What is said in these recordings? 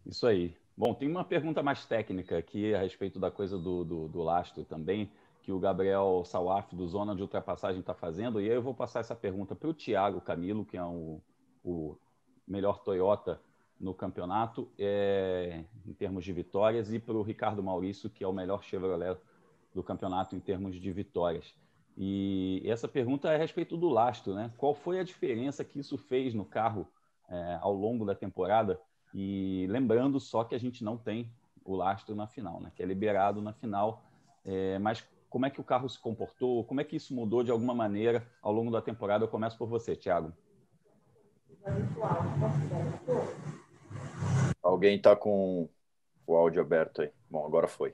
Isso aí. Bom, tem uma pergunta mais técnica aqui a respeito da coisa do lastro também, que o Gabriel Sawaf, do Zona de Ultrapassagem, está fazendo, e aí eu vou passar essa pergunta para o Thiago Camilo, que é o melhor Toyota no campeonato, em termos de vitórias, e para o Ricardo Maurício, que é o melhor Chevrolet do campeonato em termos de vitórias. E essa pergunta é a respeito do lastro, né? Qual foi a diferença que isso fez no carro ao longo da temporada? E lembrando só que a gente não tem o lastro na final, né? Que é liberado na final, mas como é que o carro se comportou? Como é que isso mudou de alguma maneira ao longo da temporada? Eu começo por você, Thiago. Alguém está com o áudio aberto aí. Bom, agora foi.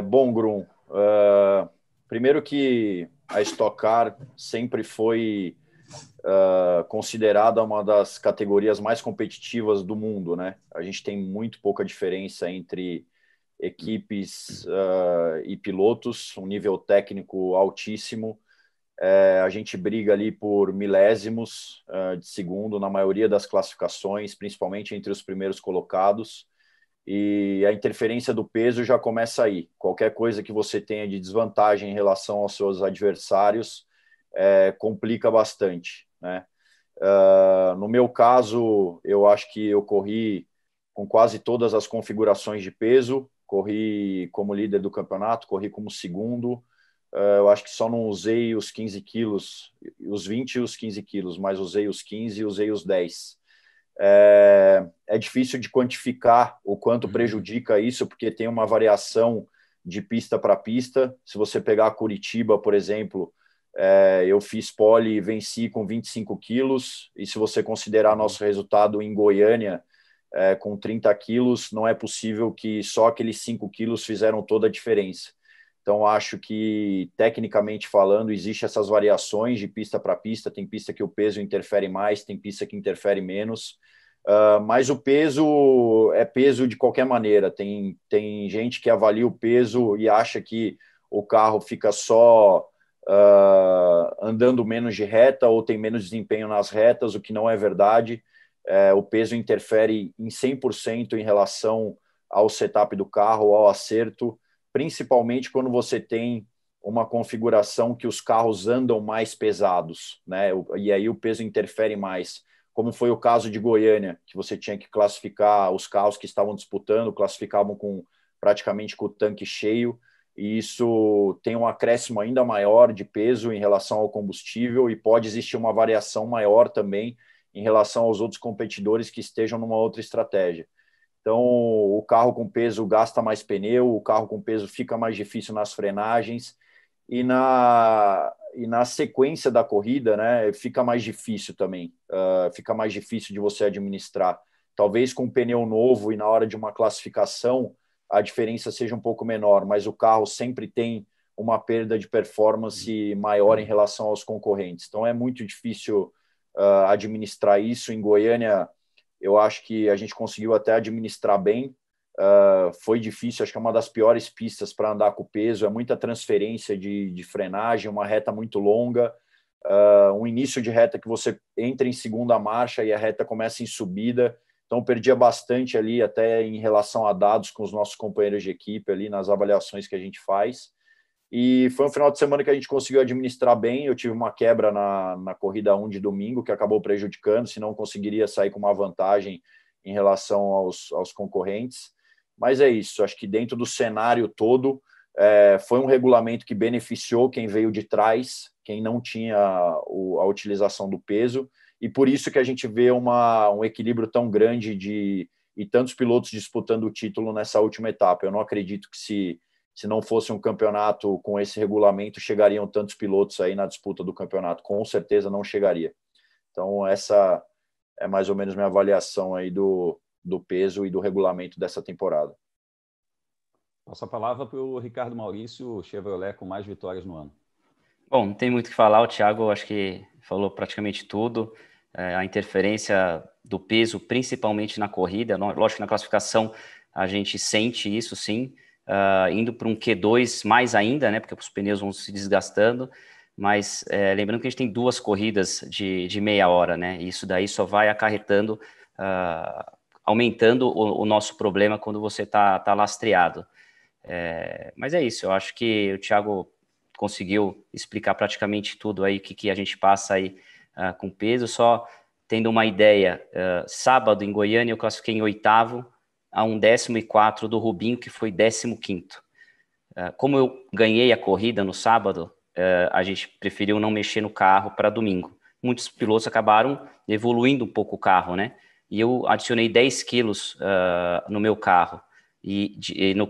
Bom, Grum, primeiro que a Stock Car sempre foi considerada uma das categorias mais competitivas do mundo, né? A gente tem muito pouca diferença entre equipes e pilotos, um nível técnico altíssimo. A gente briga ali por milésimos de segundo na maioria das classificações, principalmente entre os primeiros colocados. E a interferência do peso já começa aí. Qualquer coisa que você tenha de desvantagem em relação aos seus adversários complica bastante, né? No meu caso, eu acho que eu corri com quase todas as configurações de peso, corri como líder do campeonato, corri como segundo. Eu acho que só não usei os 15 quilos, os 20 e os 15 quilos, mas usei os 15 e usei os 10. É difícil de quantificar o quanto prejudica isso, porque tem uma variação de pista para pista. Se você pegar Curitiba, por exemplo, eu fiz pole e venci com 25 quilos, e se você considerar nosso resultado em Goiânia com 30 quilos, não é possível que só aqueles 5 quilos fizeram toda a diferença. Então, acho que, tecnicamente falando, existem essas variações de pista para pista. Tem pista que o peso interfere mais, tem pista que interfere menos. Mas o peso é peso de qualquer maneira. Tem gente que avalia o peso e acha que o carro fica só andando menos de reta ou tem menos desempenho nas retas, o que não é verdade. O peso interfere em 100% em relação ao setup do carro, ao acerto, principalmente quando você tem uma configuração que os carros andam mais pesados, né? E aí o peso interfere mais, como foi o caso de Goiânia, que você tinha que classificar os carros que estavam disputando, classificavam praticamente com o tanque cheio, e isso tem um acréscimo ainda maior de peso em relação ao combustível, e pode existir uma variação maior também em relação aos outros competidores que estejam numa outra estratégia. Então, o carro com peso gasta mais pneu, o carro com peso fica mais difícil nas frenagens, e na sequência da corrida, né, fica mais difícil também, fica mais difícil de você administrar. Talvez com um pneu novo e na hora de uma classificação, a diferença seja um pouco menor, mas o carro sempre tem uma perda de performance maior em relação aos concorrentes. Então, é muito difícil administrar isso. Em Goiânia, eu acho que a gente conseguiu até administrar bem. Foi difícil, acho que é uma das piores pistas para andar com peso. É muita transferência de frenagem, uma reta muito longa, um início de reta que você entra em segunda marcha e a reta começa em subida. Então, perdia bastante ali, até em relação a dados com os nossos companheiros de equipe ali nas avaliações que a gente faz. E foi um final de semana que a gente conseguiu administrar bem. Eu tive uma quebra na corrida 1 de domingo, que acabou prejudicando, senão conseguiria sair com uma vantagem em relação aos concorrentes. Mas é isso, acho que dentro do cenário todo, foi um regulamento que beneficiou quem veio de trás, quem não tinha a utilização do peso, e por isso que a gente vê um equilíbrio tão grande e tantos pilotos disputando o título nessa última etapa. Eu não acredito que se não fosse um campeonato com esse regulamento, chegariam tantos pilotos aí na disputa do campeonato. Com certeza não chegaria. Então, essa é mais ou menos minha avaliação aí do peso e do regulamento dessa temporada. Passo a palavra para o Ricardo Maurício, Chevrolet com mais vitórias no ano. Bom, não tem muito o que falar. O Thiago, acho que falou praticamente tudo. A interferência do peso, principalmente na corrida. Lógico que na classificação a gente sente isso, sim. Indo para um Q2 mais ainda, né, porque os pneus vão se desgastando, mas lembrando que a gente tem 2 corridas de meia hora, né, e isso daí só vai acarretando aumentando o nosso problema quando você tá lastreado. Mas é isso, eu acho que o Thiago conseguiu explicar praticamente tudo aí, o que a gente passa aí com peso. Só tendo uma ideia, sábado em Goiânia eu classifiquei em 8º a 1/14 do Rubinho, que foi 15º. Como eu ganhei a corrida no sábado, a gente preferiu não mexer no carro para domingo. Muitos pilotos acabaram evoluindo um pouco o carro, né? E eu adicionei 10 quilos no meu carro.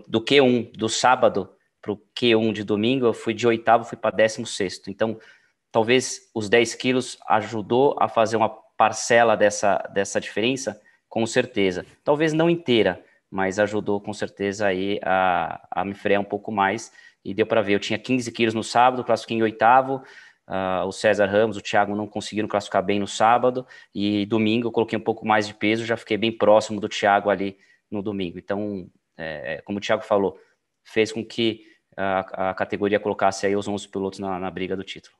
Do Q1 do sábado para o Q1 de domingo, eu fui de 8º, fui para 16º. Então, talvez os 10 quilos ajudou a fazer uma parcela dessa diferença, com certeza. Talvez não inteira, mas ajudou com certeza aí a me frear um pouco mais. E deu para ver, eu tinha 15 quilos no sábado, classifiquei em 8º, o César Ramos, o Thiago não conseguiram classificar bem no sábado, e domingo eu coloquei um pouco mais de peso, já fiquei bem próximo do Thiago ali no domingo. Então, como o Thiago falou, fez com que a categoria colocasse aí os 11 pilotos na briga do título.